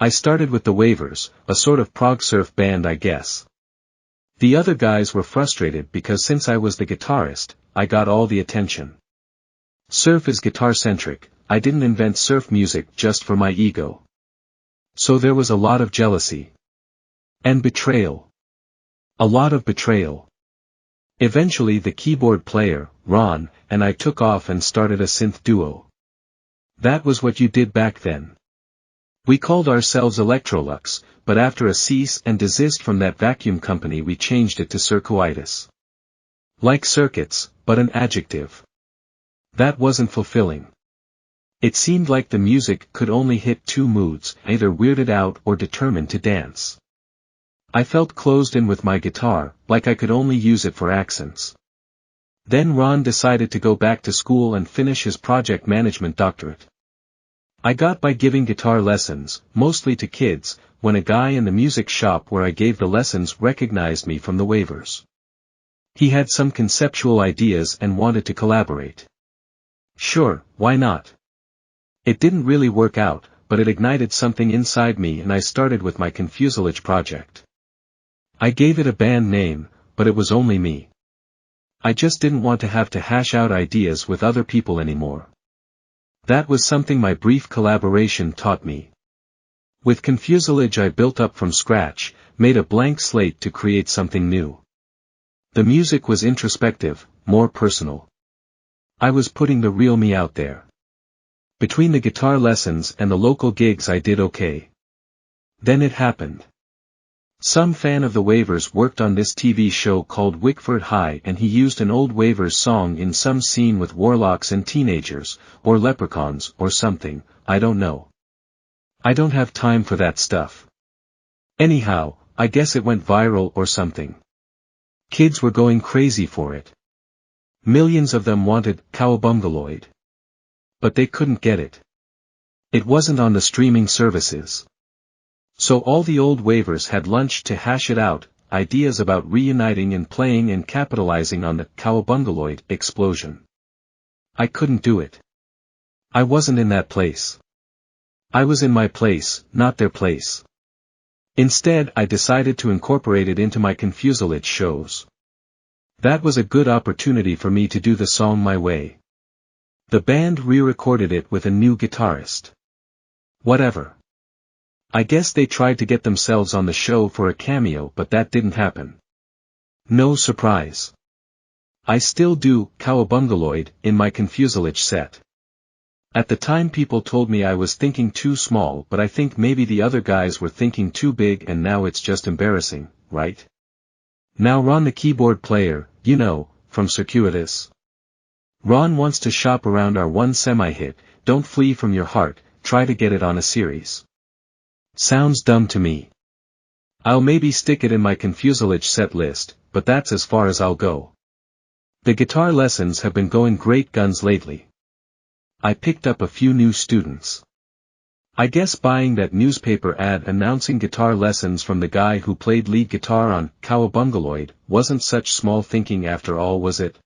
I started with the Waivers, a sort of prog surf band I guess. The other guys were frustrated because since I was the guitarist, I got all the attention. Surf is guitar-centric, I didn't invent surf music just for my ego. So there was a lot of jealousy. And betrayal. A lot of betrayal. Eventually the keyboard player, Ron, and I took off and started a synth duo. That was what you did back then. We called ourselves Electrolux, but after a cease and desist from that vacuum company we changed it to Circuitis. Like circuits, but an adjective. That wasn't fulfilling. It seemed like the music could only hit two moods, either weirded out or determined to dance. I felt closed in with my guitar, like I could only use it for accents. Then Ron decided to go back to school and finish his project management doctorate. I got by giving guitar lessons, mostly to kids, when a guy in the music shop where I gave the lessons recognized me from the Waivers. He had some conceptual ideas and wanted to collaborate. Sure, why not? It didn't really work out, but it ignited something inside me and I started with my Confuselage project. I gave it a band name, but it was only me. I just didn't want to have to hash out ideas with other people anymore. That was something my brief collaboration taught me. With Confuselage I built up from scratch, made a blank slate to create something new. The music was introspective, more personal. I was putting the real me out there. Between the guitar lessons and the local gigs I did okay. Then it happened. Some fan of the Waivers worked on this TV show called Wickford High and he used an old Waivers song in some scene with warlocks and teenagers, or leprechauns or something, I don't know. I don't have time for that stuff. Anyhow, I guess it went viral or something. Kids were going crazy for it. Millions of them wanted Cowabungaloid. But they couldn't get it. It wasn't on the streaming services. So all the old Waivers had lunch to hash it out, ideas about reuniting and playing and capitalizing on the Cowabungaloid explosion. I couldn't do it. I wasn't in that place. I was in my place, not their place. Instead I decided to incorporate it into my Confuselage shows. That was a good opportunity for me to do the song my way. The band re-recorded it with a new guitarist. Whatever. I guess they tried to get themselves on the show for a cameo but that didn't happen. No surprise. I still do Cowabungaloid in my Confuselage set. At the time people told me I was thinking too small but I think maybe the other guys were thinking too big and now it's just embarrassing, right? Now Ron the keyboard player, you know, from Circuitis. Ron wants to shop around our one semi-hit, Don't Flee From Your Heart, try to get it on a series. Sounds dumb to me. I'll maybe stick it in my Confuselage set list, but that's as far as I'll go. The guitar lessons have been going great guns lately. I picked up a few new students. I guess buying that newspaper ad announcing guitar lessons from the guy who played lead guitar on Cowabungaloid wasn't such small thinking after all, was it?